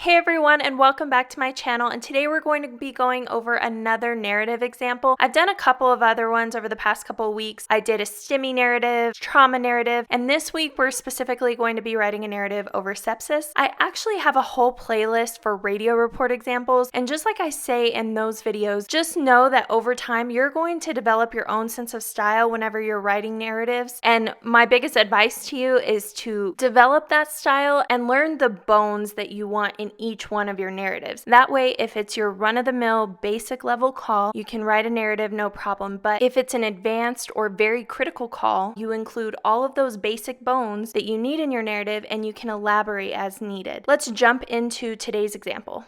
Hey everyone, and welcome back to my channel, and today we're going to be going over another narrative example. I've done a couple of other ones over the past couple of weeks. I did a STEMI narrative, trauma narrative, and this week we're specifically going to be writing a narrative over sepsis. I actually have a whole playlist for radio report examples, and just like I say in those videos, just know that over time you're going to develop your own sense of style whenever you're writing narratives, and my biggest advice to you is to develop that style and learn the bones that you want in each one of your narratives. That way, if it's your run-of-the-mill basic level call, you can write a narrative no problem. But if it's an advanced or very critical call, you include all of those basic bones that you need in your narrative and you can elaborate as needed. Let's jump into today's example.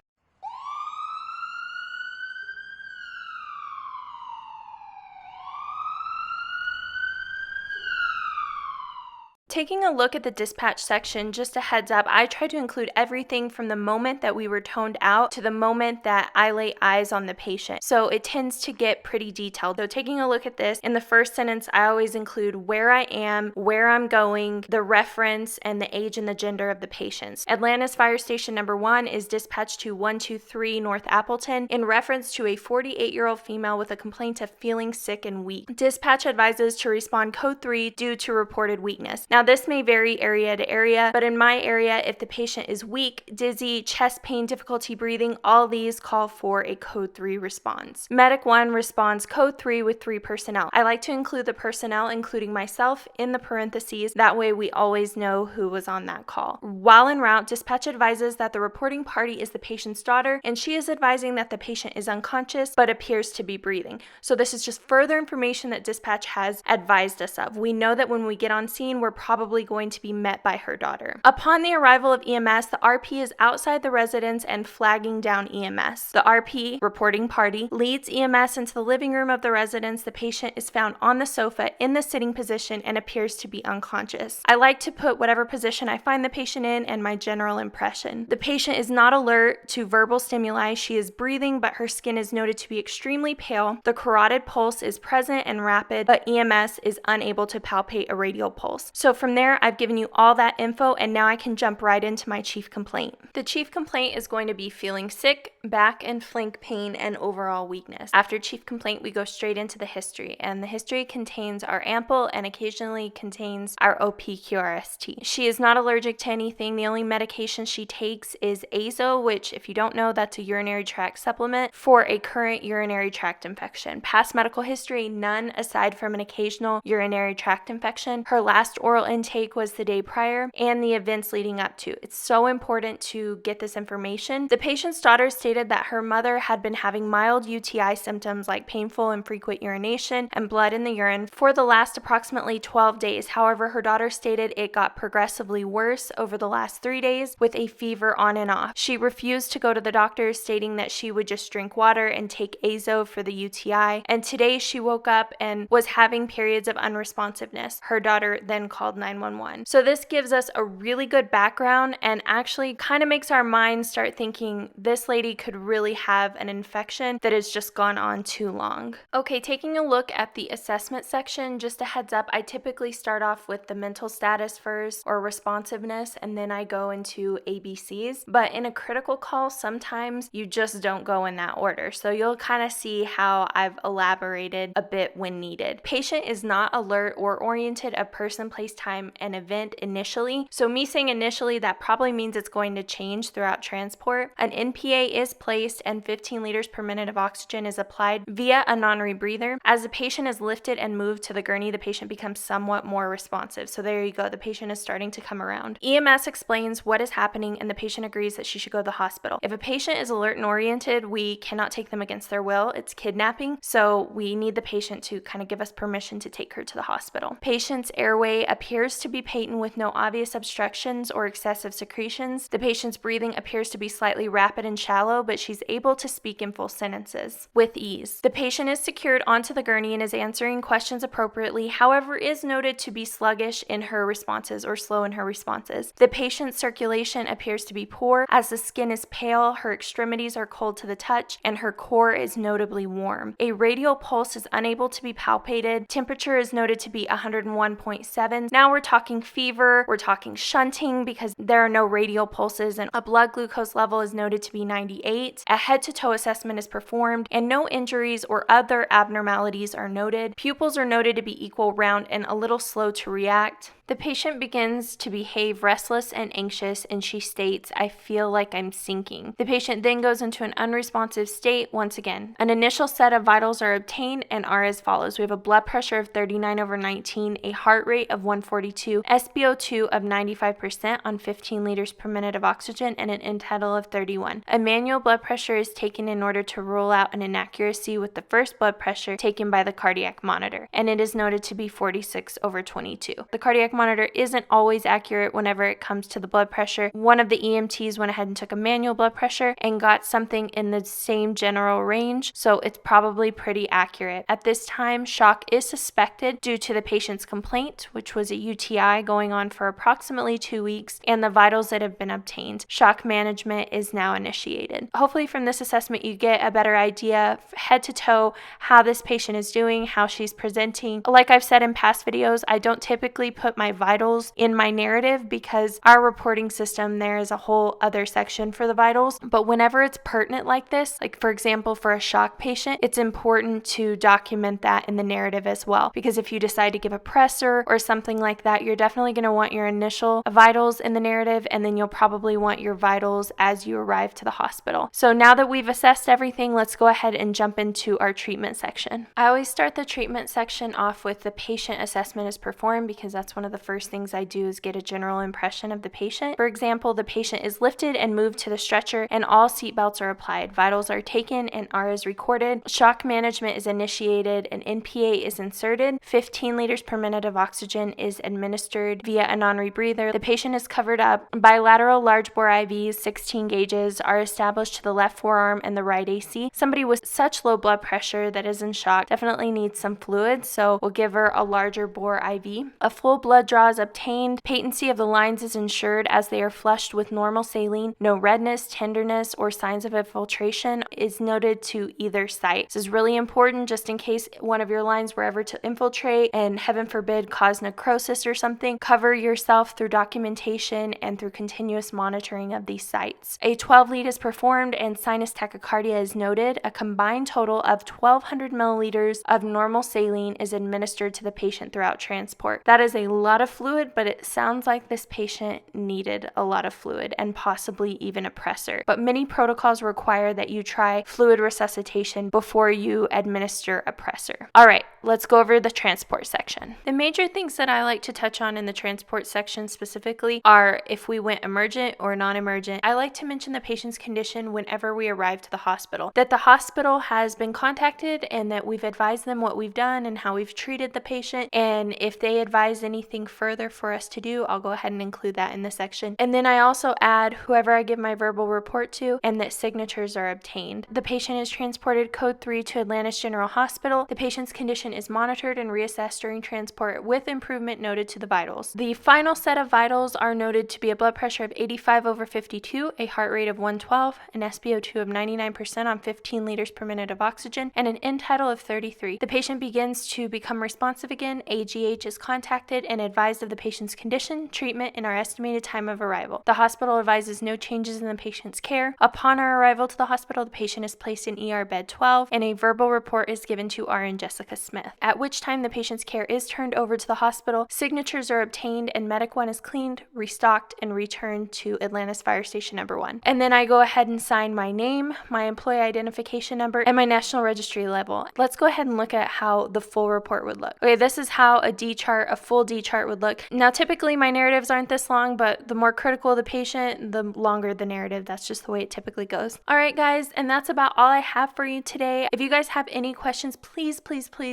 Taking a look at the dispatch section, just a heads up, I try to include everything from the moment that we were toned out to the moment that I lay eyes on the patient. So it tends to get pretty detailed. So taking a look at this, in the first sentence, I always include where I am, where I'm going, the reference, and the age and the gender of the patients. Atlanta's Fire Station number 1 is dispatched to 123 North Appleton in reference to a 48-year-old female with a complaint of feeling sick and weak. Dispatch advises to respond code 3 due to reported weakness. Now, this may vary area to area, but in my area, if the patient is weak, dizzy, chest pain, difficulty breathing, all these call for a code 3 response. Medic 1 responds code 3 with 3 personnel. I like to include the personnel, including myself, in the parentheses. That way we always know who was on that call. While en route, dispatch advises that the reporting party is the patient's daughter, and she is advising that the patient is unconscious but appears to be breathing. So this is just further information that dispatch has advised us of. We know that when we get on scene, we're probably going to be met by her daughter. Upon the arrival of EMS, the RP is outside the residence and flagging down EMS. The RP, reporting party, leads EMS into the living room of the residence. The patient is found on the sofa in the sitting position and appears to be unconscious. I like to put whatever position I find the patient in and my general impression. The patient is not alert to verbal stimuli. She is breathing, but her skin is noted to be extremely pale. The carotid pulse is present and rapid, but EMS is unable to palpate a radial pulse. So from there, I've given you all that info, and now I can jump right into my chief complaint. The chief complaint is going to be feeling sick, back and flank pain, and overall weakness. After chief complaint, we go straight into the history, and the history contains our ample and occasionally contains our OPQRST. She is not allergic to anything. The only medication she takes is Azo, which, if you don't know, that's a urinary tract supplement for a current urinary tract infection. Past medical history, none aside from an occasional urinary tract infection. Her last oral intake was the day prior, and the events leading up to. It's so important to get this information. The patient's daughter stated that her mother had been having mild UTI symptoms like painful and frequent urination and blood in the urine for the last approximately 12 days. However, her daughter stated it got progressively worse over the last 3 days with a fever on and off. She refused to go to the doctor, stating that she would just drink water and take Azo for the UTI, and today she woke up and was having periods of unresponsiveness. Her daughter then called 911. So this gives us a really good background and actually kind of makes our mind start thinking this lady could really have an infection that has just gone on too long. Okay, taking a look at the assessment section, just a heads up, I typically start off with the mental status first or responsiveness, and then I go into ABCs. But in a critical call, sometimes you just don't go in that order. So you'll kind of see how I've elaborated a bit when needed. Patient is not alert or oriented of person, place, time, and event initially. So me saying initially, that probably means it's going to change throughout transport. An NPA is placed and 15 liters per minute of oxygen is applied via a non-rebreather. As the patient is lifted and moved to the gurney, the patient becomes somewhat more responsive. So there you go. The patient is starting to come around. EMS explains what is happening and the patient agrees that she should go to the hospital. If a patient is alert and oriented, we cannot take them against their will. It's kidnapping. So we need the patient to kind of give us permission to take her to the hospital. Patient's airway appears to be patent with no obvious obstructions or excessive secretions. The patient's breathing appears to be slightly rapid and shallow, but she's able to speak in full sentences with ease. The patient is secured onto the gurney and is answering questions appropriately, however, is noted to be sluggish in her responses or slow in her responses. The patient's circulation appears to be poor as the skin is pale, her extremities are cold to the touch, and her core is notably warm. A radial pulse is unable to be palpated. Temperature is noted to be 101.7. Now now we're talking fever, we're talking shunting because there are no radial pulses, and a blood glucose level is noted to be 98. A head-to-toe assessment is performed, and no injuries or other abnormalities are noted. Pupils are noted to be equal, round, and a little slow to react. The patient begins to behave restless and anxious, and she states, "I feel like I'm sinking." The patient then goes into an unresponsive state once again. An initial set of vitals are obtained and are as follows. We have a blood pressure of 39/19, a heart rate of 142, SpO2 of 95% on 15 liters per minute of oxygen, and an end-tidal of 31. A manual blood pressure is taken in order to rule out an inaccuracy with the first blood pressure taken by the cardiac monitor, and it is noted to be 46/22. The cardiac monitor isn't always accurate whenever it comes to the blood pressure. One of the EMTs went ahead and took a manual blood pressure and got something in the same general range, so it's probably pretty accurate. At this time, shock is suspected due to the patient's complaint, which was a UTI going on for approximately 2 weeks, and the vitals that have been obtained. Shock management is now initiated. Hopefully from this assessment you get a better idea head to toe how this patient is doing, how she's presenting. Like I've said in past videos, I don't typically put my vitals in my narrative because our reporting system, there is a whole other section for the vitals. But whenever it's pertinent like this, like for example for a shock patient, it's important to document that in the narrative as well, because if you decide to give a pressor or something like that, you're definitely going to want your initial vitals in the narrative, and then you'll probably want your vitals as you arrive to the hospital. So now that we've assessed everything, let's go ahead and jump into our treatment section. I always start the treatment section off with the patient assessment is performed because that's one of the first things I do is get a general impression of the patient. For example, the patient is lifted and moved to the stretcher and all seatbelts are applied. Vitals are taken and R is recorded. Shock management is initiated and NPA is inserted. 15 liters per minute of oxygen is administered via a non-rebreather. The patient is covered up. Bilateral large bore IVs, 16 gauges, are established to the left forearm and the right AC. Somebody with such low blood pressure that is in shock definitely needs some fluid, so we'll give her a larger bore IV. A full blood draw is obtained. Patency of the lines is ensured as they are flushed with normal saline. No redness, tenderness, or signs of infiltration is noted to either site. This is really important just in case one of your lines were ever to infiltrate and heaven forbid cause necrosis or something. Cover yourself through documentation and through continuous monitoring of these sites. A 12 lead is performed and sinus tachycardia is noted. A combined total of 1,200 milliliters of normal saline is administered to the patient throughout transport. That is a lot of fluid, but it sounds like this patient needed a lot of fluid and possibly even a pressor. But many protocols require that you try fluid resuscitation before you administer a pressor. All right, let's go over the transport section. The major things that I like to touch on in the transport section specifically are if we went emergent or non-emergent. I like to mention the patient's condition whenever we arrive to the hospital, that the hospital has been contacted and that we've advised them what we've done and how we've treated the patient, and if they advise anything further for us to do, I'll go ahead and include that in the section. And then I also add whoever I give my verbal report to and that signatures are obtained. The patient is transported code 3 to Atlantis General Hospital. The patient's condition is monitored and reassessed during transport with improvement noted to the vitals. The final set of vitals are noted to be a blood pressure of 85/52, a heart rate of 112, an SpO2 of 99% on 15 liters per minute of oxygen, and an end-tidal of 33. The patient begins to become responsive again. AGH is contacted and advised of the patient's condition, treatment, and our estimated time of arrival. The hospital advises no changes in the patient's care. Upon our arrival to the hospital, the patient is placed in ER bed 12 and a verbal report is given to RN Jessica Smith, at which time the patient's care is turned over to the hospital. Signatures are obtained and Medic 1 is cleaned, restocked, and returned to Atlantis Fire Station number 1. And then I go ahead and sign my name, my employee identification number, and my national registry level. Let's go ahead and look at how the full report would look. Okay, this is how a D chart, a full D chart would look. Now, typically my narratives aren't this long, but the more critical the patient, the longer the narrative. That's just the way it typically goes. All right, guys, and that's about all I have for you today. If you guys have any questions, please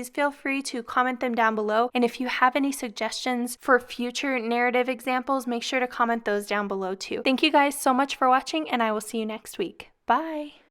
feel free to comment them down below. And if you have any suggestions for future narrative examples, make sure to comment those down below too. Thank you guys so much for watching, and I will see you next week. Bye.